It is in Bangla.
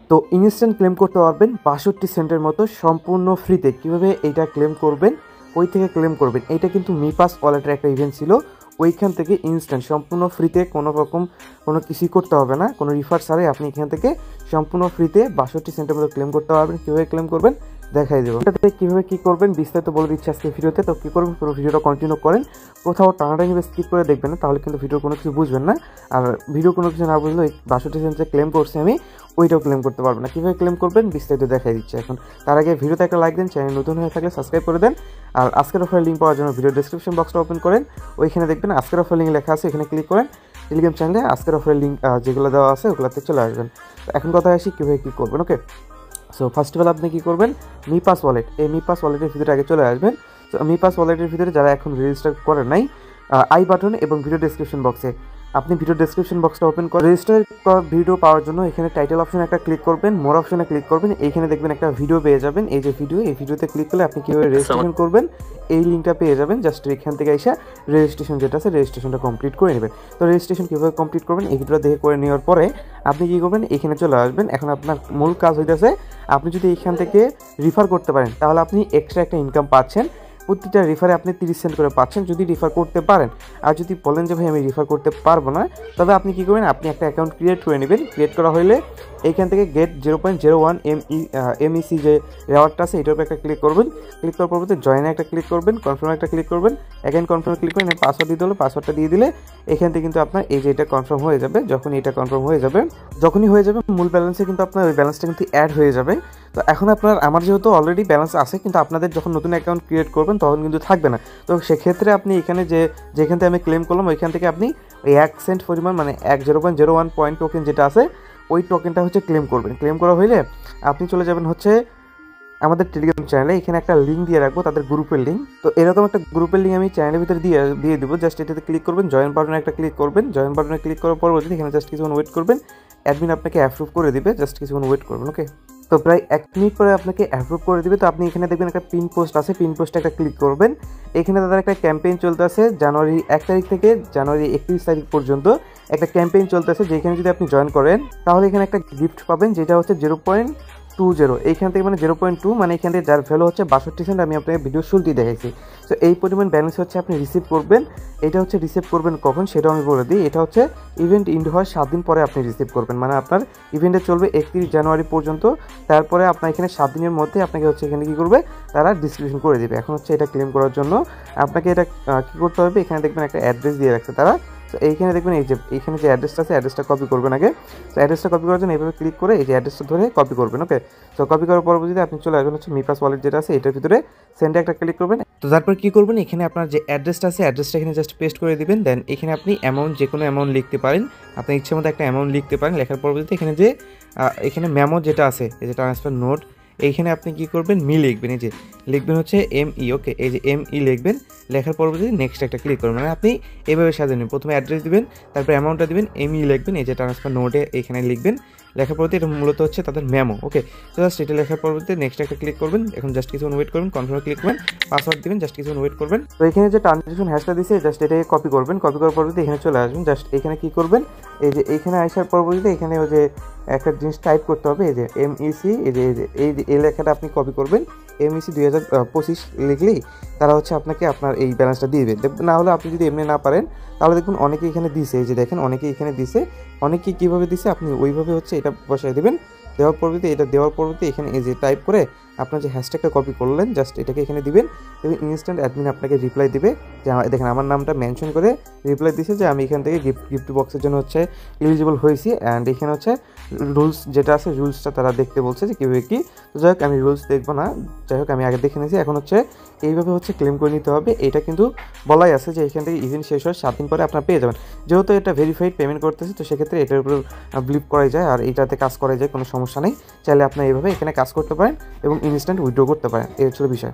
তো ইনস্ট্যান্ট ক্লেম করতে পারবেন ৬২ সেন্টের মতো সম্পূর্ণ ফ্রিতে। কীভাবে এইটা ক্লেম করবেন, ওই থেকে ক্লেম করবেন, এইটা কিন্তু মিপাস ওয়ালেটের একটা ইভেন্ট ছিল, ওইখান থেকে ইনস্ট্যান্ট সম্পূর্ণ ফ্রিতে, কোনো রকম কোনো কিছুই করতে হবে না, কোনো রিফার ছাড়াই আপনি এখান থেকে সম্পূর্ণ ফ্রিতে ৬২ সেন্টের মতো ক্লেম করতে পারবেন। কীভাবে ক্লেম করবেন দেখাই দেবো। এটাতে কীভাবে কী করবেন বিস্তারিত বলে দিচ্ছি আজকে ভিডিওতে। তো কী করবেন, পুরো ভিডিওটা কন্টিনিউ করেন, কোথাও টানাটানি বা স্কিপ করে দেখবেন না, তাহলে কিন্তু ভিডিও কোনো কিছু বুঝবেন না। আর ভিডিও কোনো কিছু না বুঝলে ৬২ সেন্ট যে ক্লেম করছি আমি, ওইটাও ক্লেম করতে পারবেন না। কীভাবে ক্লেম করবেন বিস্তারিত দেখাই দিচ্ছে এখন। তার আগে ভিডিওতে একটা লাইক দেন, চ্যানেল নতুন হয়ে থাকলে সাবস্ক্রাইব করে দেন। আর আজকের অফারের লিঙ্ক পাওয়ার জন্য ভিডিও ডেসক্রিপশন বক্সটা ওপেন করেন, ওইখানে দেখবেন আজকের অফার লিঙ্ক লেখা আছে, এখানে ক্লিক করেন। টেলিগ্রাম চ্যানেলে আজকের অফারের লিঙ্ক যেগুলো দেওয়া আছে ওগুলোতে চলে আসবেন। তো এখন কথা আসি কীভাবে কী করবেন। ওকে, সো ফার্স্ট অফ অল আপনি কী করবেন, মিপাস ওয়ালেট, এই মিপাস ওয়ালেটের ভিতরে আগে চলে আসবেন। সো মিপাস ওয়ালেটের ভিতরে যারা এখন রেজিস্টার করেন নাই, আই বাটন এবং ভিডিও ডেসক্রিপশন বক্সে আপনি ভিডিও ডেসক্রিপশন বক্সটা ওপেন করে রেজিস্টার ভিডিও পাওয়ার জন্য এখানে টাইটেল অপশনে একটা ক্লিক করবেন, মোর অপশনে ক্লিক করবেন, এইখানে দেখবেন একটা ভিডিও পেয়ে যাবেন। এই যে ভিডিও, এই ভিডিওতে ক্লিক করলে আপনি কীভাবে রেজিস্ট্রেশন করবেন এই লিঙ্কটা পেয়ে যাবেন। জাস্ট এখান থেকে এসে রেজিস্ট্রেশন যেটা আছে রেজিস্ট্রেশনটা কমপ্লিট করে নেবেন। তো রেজিস্ট্রেশন কীভাবে কমপ্লিট করবেন এই ভিডিওটা দেখে করে নেওয়ার পরে আপনি কী করবেন, এখানে চলে আসবেন। এখন আপনার মূল কাজ হইতেছে, আপনি যদি এখান থেকে রিফার করতে পারেন তাহলে আপনি এক্সট্রা একটা ইনকাম পাচ্ছেন, প্রতিটা রিফারে আপনি 30 সেন্ট করে পাচ্ছেন যদি রিফার করতে পারেন। আর যদি বলেন যে ভাই আমি রিফার করতে পারবো না, তবে আপনি কী করবেন, আপনি একটা অ্যাকাউন্ট ক্রিয়েট করে নেবেন। ক্রিয়েট করা হলে এইখান থেকে গেট 0.01 MEC যে রেওয়ার্ডটা আছে এটার উপর একটা ক্লিক করবেন। ক্লিক করার পরবর্তী জয়েনে একটা ক্লিক করবেন, কনফার্মে একটা ক্লিক করবেন, অ্যাগেন কনফার্মে ক্লিক করেন, পাসওয়ার্ড দিতে হলো পাসওয়ার্ডটা দিয়ে দিলে এখান থেকে কিন্তু আপনার এই যে এটা কনফার্ম হয়ে যাবে। যখনই এটা কনফার্ম হয়ে যাবে, মূল ব্যালেন্সে কিন্তু আপনার ওই ব্যালেন্সটা কিন্তু অ্যাড হয়ে যাবে। তো এখন আপনার, আমার যেহেতু অলরেডি ব্যালেন্স আছে, কিন্তু আপনাদের যখন নতুন অ্যাকাউন্ট ক্রিয়েট করবেন তখন কিন্তু থাকবে না। তো সেক্ষেত্রে আপনি এখানে যেখান থেকে আমি ক্লেম করলাম ওইখান থেকে আপনি ওই 1 সেন্ট পরিমাণ, মানে 0.01 পয়েন্ট টোকেন যেটা আছে ওই টোকেনটা হচ্ছে ক্লেম করবেন। ক্লেম করা হইলে আপনি চলে যাবেন হচ্ছে আমাদের টেলিগ্রাম চ্যানেলে, এখানে একটা লিঙ্ক দিয়ে রাখবো, তাদের গ্রুপের লিঙ্ক। তো এরকম একটা গ্রুপের লিঙ্ক আমি চ্যানেলের ভিতরে দিয়ে দেবো। জাস্ট এটাতে ক্লিক করবেন, জয়েন বাটনে একটা ক্লিক করবেন। জয়েন বাটনে ক্লিক করার পরবর্তী এখানে জাস্ট কিছুক্ষণ ওয়েট করবেন, অ্যাডমিন আপনাকে অ্যাপ্রুভ করে দিবে। জাস্ট কিছুক্ষণ ওয়েট করবেন। ওকে, তো প্রায় 1 মিনিট পরে আপনাকে অ্যাপ্রুভ করে দিবে। তো আপনি এখানে দেখবেন একটা পিন পোস্ট আছে, পিন পোস্টে একটা ক্লিক করবেন। এখানে তাদের একটা ক্যাম্পেইন চলতেছে, জানুয়ারি 1 তারিখ থেকে জানুয়ারি 31 তারিখ পর্যন্ত একটা ক্যাম্পেইন চলতেছে, যেখানে যদি আপনি জয়েন করেন তাহলে এখানে একটা গিফট পাবেন, যেটা হচ্ছে 0.20। এইখান থেকে মানে 0.2, মানে এখান থেকে যার ভ্যালু হচ্ছে ৬২ সেন্ট। আমি আপনাকে ভিডিও শুরুতেই দেখাইছি। তো এই পরিমাণ ব্যালেন্স হচ্ছে আপনি রিসিভ করবেন। এটা হচ্ছে রিসিভ করবেন কখন সেটাও আমি বলে দিই। এটা হচ্ছে ইভেন্ট ইন্ড হওয়ার 7 দিন পরে আপনি রিসিভ করবেন, মানে আপনার ইভেন্টে চলবে 31 জানুয়ারি পর্যন্ত। তারপরে আপনার এখানে 7 দিনের মধ্যে আপনাকে হচ্ছে এখানে কী করবে, তারা ডিস্ট্রিবিউশন করে দেবে। এখন হচ্ছে এটা ক্লেম করার জন্য আপনাকে এটা কী করতে হবে, এখানে দেখবেন একটা অ্যাড্রেস দিয়ে রাখছে তারা। তো এইখানে দেখবেন এই যে এইখানে যে অ্যাড্রেসটা আছে, অ্যাড্রেসটা কপি করবেন আগে। তো অ্যাড্রেসটা কপি করার জন্য এইভাবে ক্লিক করে এই যে অ্যাড্রেসটা ধরে কপি করবেন। ওকে, তো কপি করার পরবর্তীতে আপনি চলে আসবেন হচ্ছে মিপাস ওয়ালেট যেটা আছে এটার ভিতরে, সেন্ডে একটা ক্লিক করবেন। তো তারপর কী করবেন, এখানে আপনার যে অ্যাড্রেসটা আছে অ্যাড্রেসটা এখানে জাস্ট পেস্ট করে দিবেন। দেন এখানে আপনি অ্যামাউন্ট, যে কোনো অ্যামাউন্ট লিখতে পারেন, আপনার ইচ্ছে মতো একটা অ্যামাউন্ট লিখতে পারেন। লেখার পরবর্তীতে এখানে যে এখানে মেমো যেটা আছে, এই যে ট্রান্সফার নোট, এইখানে আপনি কী করবেন, লিখবেন। এই যে লিখবেন হচ্ছে ME। ওকে, এই যে ME লিখবেন। লেখার পরবর্তীতে নেক্সট একটা ক্লিক করবেন। মানে আপনি এভাবে সাজাবেন, প্রথমে অ্যাড্রেস দিবেন, তারপর অ্যামাউন্টটা দিবেন, ME লিখবেন, এই যে ট্রান্সফার নোটে এখানে লিখবেন। লেখার পরবর্তী এটা মূলত হচ্ছে তাদের মেমো। ওকে, তো জাস্ট এটা লেখার পরবর্তীতে নেক্সট একটা ক্লিক করবেন। এখন জাস্ট কিছুক্ষণ ওয়েট করবেন, কনফার্মে ক্লিক করবেন, পাসওয়ার্ড দিবেন, জাস্ট কিছুক্ষণ ওয়েট করবেন। তো এখানে যে ট্রানজেকশন হ্যাশটা দিছে জাস্ট এটাকে কপি করবেন। কপি করার পরবর্তীতে এখানে চলে আসবেন। জাস্ট এখানে কী করবেন, এই যে এইখানে আসার পরবর্তীতে এখানে ওই যে একটা জিনিস টাইপ করতে হবে, এই যে MEC, এই লেখাটা আপনি কপি করবেন। MEC 2025 লিখলেই তারা হচ্ছে আপনাকে আপনার এই ব্যালেন্সটা দিয়ে দেবে। না হলে আপনি যদি এমনি না পারেন তাহলে দেখুন অনেকে এখানে দিছে, এই যে দেখেন অনেকে এখানে দিছে, অনেকে কীভাবে দিছে আপনি ওইভাবে হচ্ছে এটা বসায় দেবেন। দেওয়ার পরবর্তীতে এটা দেওয়ার পরবর্তীতে এখানে এই যে টাইপ করে আপনার যে হ্যাশট্যাগটা কপি করলেন জাস্ট এটাকে এখানে দিবেন এবং ইনস্ট্যান্ট অ্যাডমিন আপনাকে রিপ্লাই দিবে যে দেখেন আমার নামটা মেনশন করে রিপ্লাই দিছে যে আমি এখান থেকে গিফট বক্সের জন্য হচ্ছে এলিজিবল হয়েছি। অ্যান্ড এখানে হচ্ছে রুলস যেটা আছে রুলসটা তারা দেখতে বলছে যে কীভাবে কী। তো যাই হোক আমি রুলস দেখবো না, যাই হোক আমি আগে দেখে নিয়েছি। এখন হচ্ছে এইভাবে হচ্ছে ক্লেম করে নিতে হবে। এটা কিন্তু বলাই আছে যে এখান থেকে ইভেন্ট শেষ হয় 7 দিন পরে আপনার পেয়ে যাবেন। যেহেতু এটা ভেরিফাইড পেমেন্ট করতেছে তো সেক্ষেত্রে এটার উপর বিলিভ করা যায় আর এটাতে কাজ করা যায়, কোনো সমস্যা নেই। চাইলে আপনি এইভাবে এখানে কাজ করতে পারেন এবং ইনস্ট্যান্ট উইথড্র করতে পারেন। এই হচ্ছে বিষয়।